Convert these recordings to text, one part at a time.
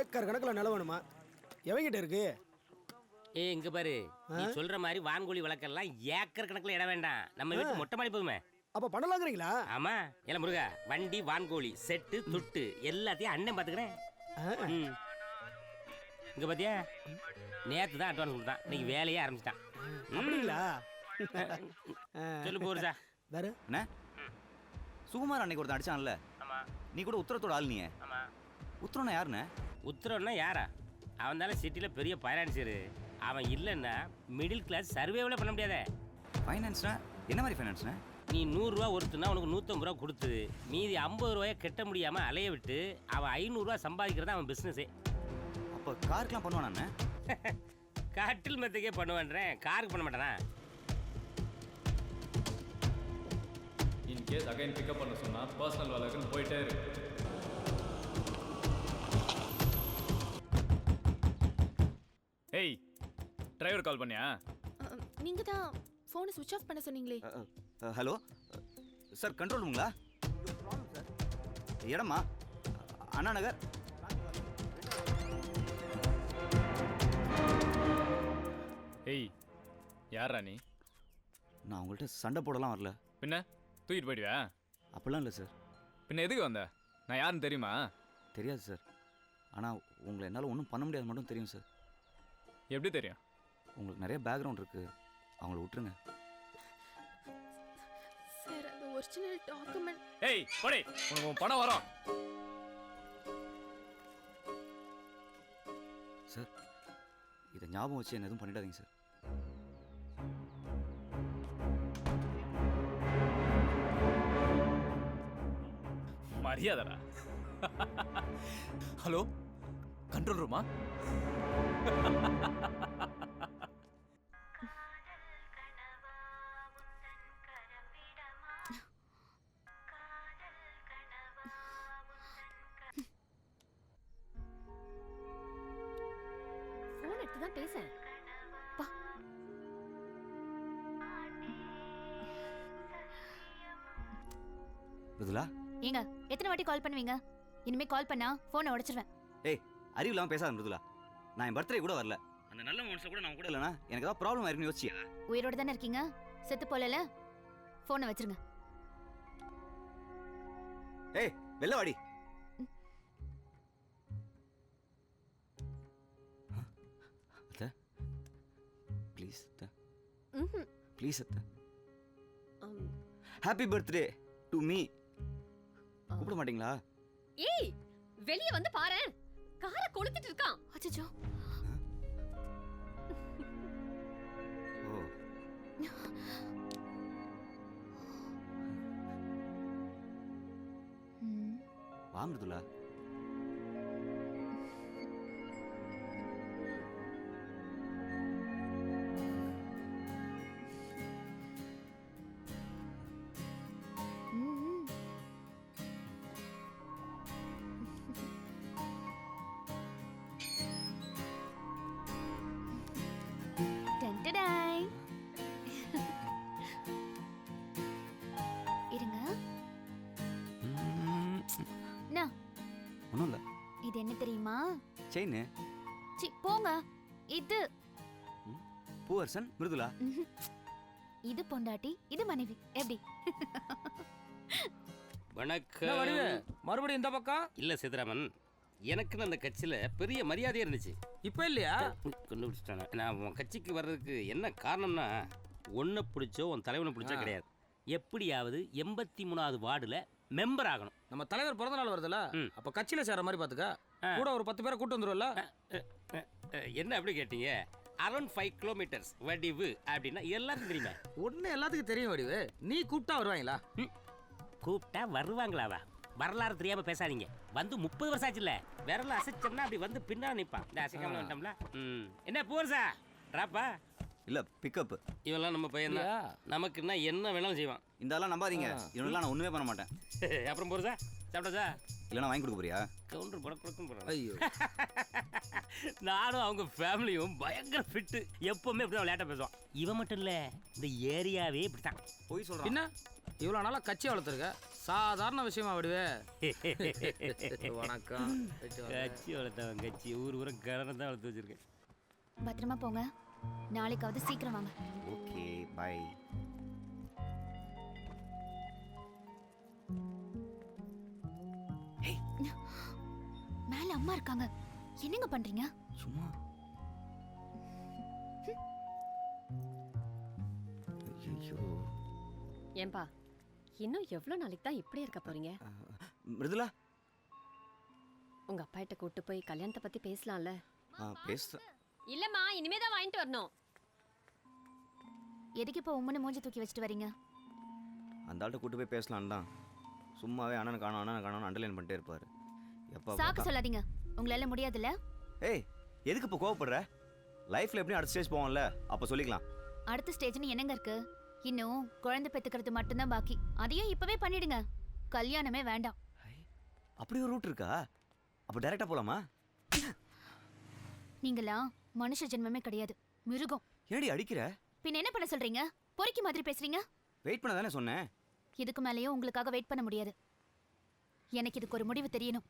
Acre கணக்கில் நிலம் வேணுமா? எவங்கிட்ட இருக்கு? இங்க பாரு, நீ சொல்ற மாதிரி வான்கோழி வளர்க்கலாம் ஏக்கர் கணக்குல இடம் வேண்டாம். நம்ம வீட்டு மொட்டை மாடி போதுமே. அப்ப பண்ணலாங்கிறீங்களா? ஆமா, இல்ல முருகா, வண்டி வான்கோழி செட்டு துட்டு எல்லாத்தையும் அண்ணன் பாத்துக்கிறேன். இங்க பாத்தியா, நேத்து தான் அட்வான்ஸ் கொடுத்தான், இன்னைக்கு வேலையே ஆரம்பிச்சிட்டான். அப்படிங்களா? சொல்லு போறா. வேற என்ன சுகுமார் அன்னைக்கு ஒருத்தன் அடிச்சான்ல? ஆமா. நீ கூட உத்தரத்தோட ஆள். நீ ஆமா. உத்தரம்னா யாருண்ணே? உத்தரவுன்னா யாரா? அவன் தானே சிட்டில பெரிய பைனான்சியரு. அவன் இல்லைன்னா மிடில் கிளாஸ் சர்வேவில் பண்ண முடியாதே. ஃபைனான்ஸ்னா என்ன மாதிரி ஃபைனான்ஸ்ண்ணே? நீ 100 ரூபா ஒருத்தனா உனக்கு 150 ரூபா கொடுத்து மீதி 50 ரூபாயை கட்ட முடியாம அலைய விட்டு அவன் 500 ரூபா சம்பாதிக்கிறதா அவன் பிசினஸே. அப்போ காருக்கெலாம் பண்ணுவானே? காட்டில் மெத்தைக்கே பண்ணுவேன்றேன், காருக்கு பண்ண மாட்டானா? இன்கேஸ் அகைன் பிக்கப் பண்ண சொன்னால் பர்சனல் வேலைக்குன்னு போயிட்டே இருக்கு. ஏய், டிரைவர் கால் பண்ணியா? நீங்க தான் ஃபோனை ஸ்விட்ச் ஆஃப் பண்ண சொன்னீங்களே. ஹலோ சார், கண்ட்ரோல் ரூமுங்களா? இடமா? அண்ணா நகர். ஏய், யாரா நீ? நான் உங்கள்கிட்ட சண்டை போடலாம் வரல. பின்ன தூக்கிட்டு போயிடுவியா? அப்படிலாம் இல்லை சார். பின்ன எதுக்கு வந்த? நான் யாருன்னு தெரியுமா? தெரியாது சார். ஆனால் உங்களை என்னால் ஒன்றும் பண்ண முடியாது மட்டும் தெரியும் சார். எப்படி தெரியும்? உங்களுக்கு நிறைய பேக்ரவுண்ட் இருக்குது, அவங்கள விட்டுருங்க. சார், அந்த ஒரிஜினல் டாக்குமெண்ட். ஏய் போடி, உனக்கு உன் பணம் வரும். சார், இதை ஞாபகம் வச்சு என்ன எதுவும் பண்ணிடாதீங்க சார். மரியாதடா. ஹலோ, கண்ட்ரோல் ரூமா? ஃபோன் எடுத்து தான் பேசேன். பா. மிருதுலா, ஏங்க எத்தனை வாட்டி கால் பண்ணுவீங்க? இனிமே கால் பண்ணா போனை உடைச்சிருவேன். ஏய் அறிவு இல்லாமல் பேசாத மிருதுலா. நான் என் பர்த்டே கூட வரல. அந்த நல்ல மனுஷன் கூட நான் கூட இல்லைனா எனக்கு ஏதாவது ப்ராப்ளம் ஆயிருக்குன்னு யோசிச்சியா? உயிரோட தானே இருக்கீங்க, செத்து போலல. போனை வச்சிருங்க. ஏய் வெள்ள வாடி. அத்தை ப்ளீஸ், அத்தை ப்ளீஸ், அத்தை. Happy birthday to me. கூப்பிட மாட்டீங்களா? ஏய், வெளிய வந்து பாரு, காரை கொளுத்திட்டு இருக்கான். அச்சச்சோ. ஓ, வா மிருதுலா. டன்டடாய். இருங்க. என்ன? ஒன்றும் இல்லை. இது என்ன தெரியுமா? செயின். சி போங்க. இது பூவரசன் மிருதுலா. இது பொண்டாட்டி, இது மனைவி. எப்படி? வணக்கம். மறுபடியும் இந்த பக்கம் இல்ல சிதராமன், எனக்குன்னு அந்த கட்சியில பெரிய மரியாதையே இருந்துச்சு. இப்ப இல்லையா? கண்டுபிடிச்சிட்டானே. நான் உன் கட்சிக்கு வர்றதுக்கு என்ன காரணம்னா, ஒன்றை பிடிச்சோ உன் தலைவனை பிடிச்சோ கிடையாது. எப்படியாவது 83வது வார்டுல மெம்பர் ஆகணும். நம்ம தலைவர் பிறந்த நாள் வருதுல்ல, அப்ப கட்சியில சேர மாதிரி பாத்துக்க. கூட ஒரு 10 பேரை கூட்டு வந்துருவல்ல. என்ன அப்படி கேட்டீங்க? அரௌண்ட் 5 கிலோமீட்டர்ஸ் வடிவு அப்படின்னா எல்லாருக்கும் தெரியுமே. ஒண்ணு எல்லாத்துக்கும் தெரியும் வடிவு. நீ கூப்பிட்டா வருவாங்களா? கூப்பிட்டா வருவாங்களாவா? வரலாறு தெரியாம பேசாதீங்க. வந்து 30 வருஷம் ஆச்சுல்ல. விரல அசைச்சோம்னா அப்படி வந்து பின்னாடி நிற்பான். இந்த அசைக்காம வந்துட்டோம்ல. என்ன போர்சா ட்ராப்பா? இல்லை பிக்கப். இவெல்லாம் நம்ம பையன் தான். நமக்குன்னா என்ன வேணாலும் செய்வான். இந்த ஆளெல்லாம் நம்பாதீங்க. இவனெல்லாம் நான் ஒன்றுமே பண்ண மாட்டேன். அப்புறம் போர்சா சாப்பிட்டா இல்லைனா வாங்கி கொடுக்க போறியா? கவுண்டர் படக்கும் போகிறேன். ஐயோ, நானும் அவங்க ஃபேமிலியும் பயங்கர ஃபிட்டு. எப்பவுமே இப்படி தான் விளையாட்ட பேசுவான். இவன் மட்டும் இல்லை, இந்த ஏரியாவே இப்படித்தான். போய் சொல்கிறேன். என்ன இவ்வளோ நாளாக கட்சி வளர்த்துருக்க சாதாரண விஷயமா விடுவே. வணக்கம். கட்சி வளர்த்தவன் கட்சி ஊர் ஊரம் கிணறு தான் வளர்த்து வச்சிருக்கேன். பத்திரமா போங்க, நாளைக்காவது சீக்கிரம் வாங்க. Okay bye. மேல அம்மா இருக்காங்க, என்னங்க பண்றீங்க? சும்மா ஐயோ. ஏன்பா இன்னும் எவ்வளவு நாளைக்கு தான் இப்படி இருக்க போறீங்க? மிருதுலா உங்க அப்பா கிட்ட கூட்டு போய் கல்யாணத்தை பத்தி பேசலாம்ல? பேச இல்லம்மா, இனிமே தான் வாங்கிட்டு வரணும். எதுக்கு இப்போ உம்மனை மூஞ்சி தூக்கி வச்சுட்டு வரீங்க? அந்த ஆள்கிட்ட கூட்டு போய் பேசலாம் தான். சும்மாவே அண்ணன் காணோம் அண்டர்லைன் பண்ணிட்டே இருப்பாரு. எப்போ சாக்கு சொல்லாதீங்க, உங்களால முடியாதுல்ல. ஏய் எதுக்கு இப்போ கோவப்படுற? லைஃப்ல எப்படியும் அடுத்த ஸ்டேஜ் போவோம்ல, அப்போ சொல்லிக்கலாம். அடுத்த ஸ்டேஜ்னு என்னங்க இருக்கு? இன்னும் குழந்தை பெத்துக்கிறது மட்டும்தான் பாக்கி. அதையும் இப்பவே பண்ணிடுங்க, கல்யாணமே வேண்டாம். அப்படி ஒரு ரூட் இருக்கா? அப்போ டைரக்டா போலாமா? நீங்களா மனுஷ ஜென்மமே கிடையாது, மிருகம். ஏடி அடிக்கிற? பின்ன என்ன பண்ண சொல்றீங்க? பொறுக்கி மாதிரி பேசுறீங்க. வெயிட் பண்ண தானே சொன்னேன். இதுக்கு மேலேயும் உங்களுக்காக வெயிட் பண்ண முடியாது. எனக்கு இதுக்கு ஒரு முடிவு தெரியணும்.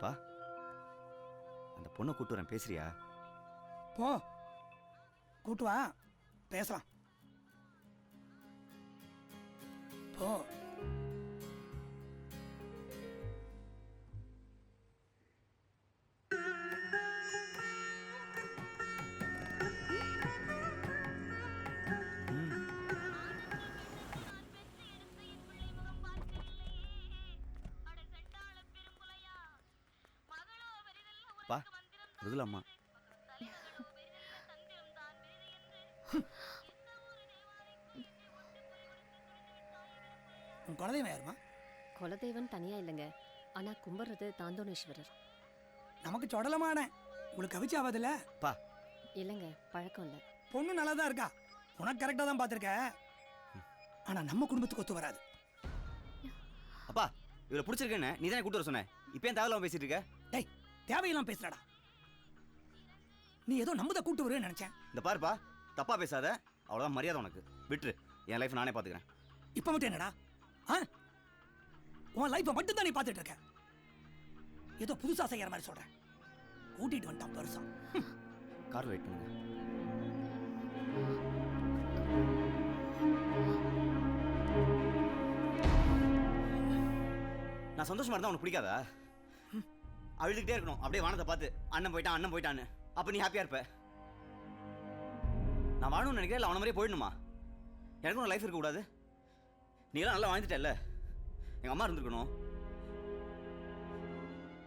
பா அந்த பொண்ணை கூட்டு வரேன், பேசுறியா? போ, கூட்டு வா, பேசலாம். போ. பா மிருதுலா அம்மா. உன் குலதெய்வம் யாருமா? குலதெய்வம் தனியா இல்லைங்க, ஆனா கும்பிடுறது தாந்தோணேஸ்வரர். நமக்கு சொடலமான உங்களுக்கு கவிச்சு ஆகாதுல்ல. பா இல்லைங்க, பழக்கம் இல்லை. பொண்ணு நல்லா தான் இருக்கா, உனக்கு கரெக்டாக தான் பார்த்துருக்க. ஆனா நம்ம குடும்பத்துக்கு ஒத்து வராது. அப்பா இவளை பிடிச்சிருக்கேன்னு நீ தானே கூட்டு வர சொன்ன, இப்போ ஏன் தேவையில்லாம பேசிட்டு இருக்க? டேய் தேவையெல்லாம் பேசுறடா. நீ ஏதோ நம்மத கூட்டு வருவேன்னு நினைச்சேன். இந்த பாருப்பா, தப்பா பேசாத, அவ்வளோதான் மரியாதை உனக்கு. விட்டுரு, என் லைஃப் நானே பார்த்துக்கிறேன். இப்போ மட்டும் என்னடா? உன் லைஃப்பை மட்டும் தான் நீ பார்த்துட்டு இருக்க. ஏதோ புதுசா செய்யற மாதிரி சொல்றேன். கூட்டிட்டு வந்துட்டான் பெருசா. கார் வெயிட் பண்ணுங்க. நான் சந்தோஷமா இருந்தா உனக்கு பிடிக்காதா? அழுதுகிட்டே இருக்கணும் அப்படியே வானத்தை பார்த்து, அண்ணன் போயிட்டான்னு. அப்ப நீ ஹாப்பியா இருப்ப. நான் வாழணும்னு நினைக்கிறேன், இல்லை அவன மாதிரியே போயிடணுமா? எனக்கும் ஒரு லைஃப் இருக்க கூடாது? நீ எல்லாம் நல்லா வாழ்ந்துட்டல்ல, எங்க அம்மா இருந்திருக்கணும்.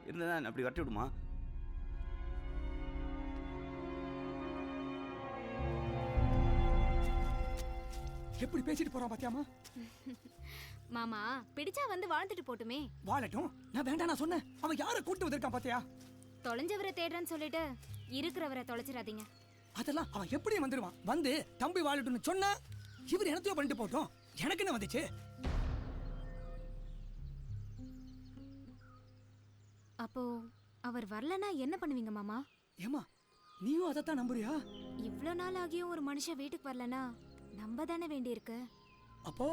இருந்ததான் அப்படி வரட்டி விடுமா? எப்படி பேசிட்டு போறான் பாத்தியாமா? மாமா பிடிச்சா வந்து வாழ்ந்துட்டு போட்டுமே. வாழட்டும், நான் வேண்டாம் நான் சொன்னேன். அவன் யாரை கூட்டு வந்திருக்கான் பாத்தியா? தொலைஞ்சவரை தேடுறேன்னு சொல்லிட்டு இருக்கிறவரை தொலைச்சிடாதீங்க. அதெல்லாம் அவன் எப்படி வந்துருவான்? வந்து தம்பி வாழட்டும்னு சொன்னா இவர் என்னத்தையோ பண்ணிட்டு போட்டோம், எனக்கு என்ன வந்துச்சு? அப்போ அவர் வரலனா என்ன பண்ணுவீங்க மாமா? ஏமா நீயும் அதைத்தான் நம்புறியா? இவ்ளோ நாள் ஆகியும் ஒரு மனுஷன் வீட்டுக்கு வரலனா நம்ப தானே வேண்டியிருக்கு. அப்போ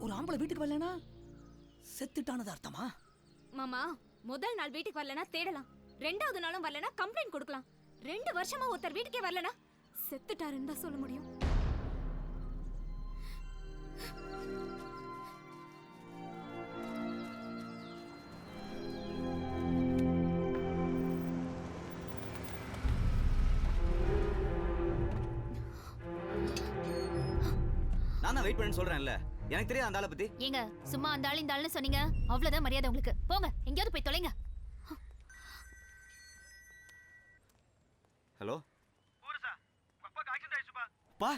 ஒரு ஆம்பளை வீட்டுக்கு வரலனா செத்துட்டானது அர்த்தமா? மாமா முதல் நாள் வீட்டுக்கு வரலனா தேடலாம், ரெண்டாவது நாளும் வரலனா கம்ப்ளைண்ட் கொடுக்கலாம், 2 வருஷமா ஒருத்தர் வீட்டுக்கே வரலனா செத்துட்டாருன்னு தான் சொல்ல முடியும். நான் தான் வெயிட் பண்ணு சொல்றேன்ல, எனக்கு தெரியாது அந்த ஆளை பத்தி. ஏங்க சும்மா அந்த ஆள் இந்த ஆள்னு சொன்னீங்க, அவ்வளவுதான் மரியாதை உங்களுக்கு. போங்க எங்கேயாவது போய் தொலைங்க. ஹலோ பா